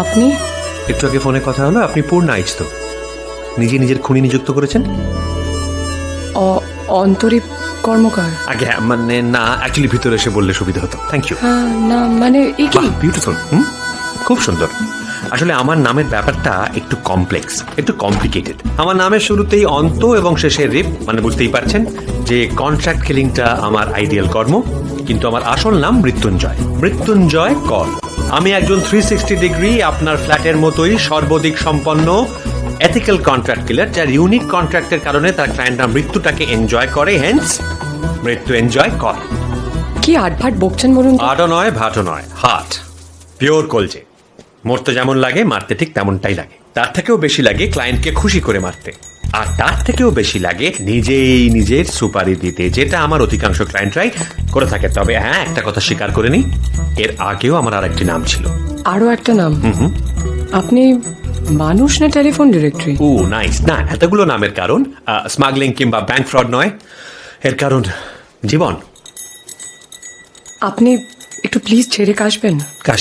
আপনি? একটু আগে ফোনে কথা হলো, আপনি পূর্ণা আইচ তো নিজে নিজের খুনি নিযুক্ত করেছেন? অন্তরীপ কর্মকার? আগে মানে না, অ্যাকচুয়ালি ভিতরে এসে বললে সুবিধা হতো। Thank you. হ্যাঁ, না মানে এই কি? বিউটিফুল। খুব সুন্দর। আসলে আমার নামের ব্যাপারটা একটু কমপ্লেক্স, একটু কমপ্লিকেটেড। আমার নামের শুরুতেই অন্ত এবং শেষে রিপ, মানে বুঝতেই পারছেন যে কন্ট্রাক্ট কিলিংটা আমার আইডিয়াল কর্ম। কিন্তু আমার আসল নাম মৃত্যুঞ্জয়, মৃত্যুঞ্জয় কর। আমি একজন 360 ডিগ্রি আপনার ফ্ল্যাটের মতোই সর্বাধিক সম্পন্ন এথিক্যাল কন্ট্রাক্ট কিলার, যার ইউনিক কন্ট্রাক্টের কারণে তার ক্লায়েন্টরা মৃত্যুটাকে এনজয় করে, হেন্স মৃত্যু এনজয় কর। কি আটভাট বকছেন বলুন তো? আটও নয়, ভাটও নয়, হার্ট, পিওর কলজে। মরতে যেমন লাগে, মারতে ঠিক তেমনটাই লাগে। তার থেকেও বেশি লাগে ক্লায়েন্টকে খুশি করে মারতে, আর তার থেকেও বেশি লাগে নিজেই নিজের সুপারি দিতে, যেটা আমার অধিকাংশ ক্লায়েন্টরাই করে থাকে। তবে হ্যাঁ, একটা কথা স্বীকার করে নি, এর আগেও আমার আর একটি নাম ছিল। আরো একটা নাম? আপনি মানুষ না টেলিফোন ডিরেক্টরি? ও নাইস। না, এতগুলো নামের কারণ স্মাগলিং কিংবা ব্যাংক ফ্রড নয়, এর কারণ জীবন। আপনি একটু প্লিজ ছেড়ে কাশবেন। কাশ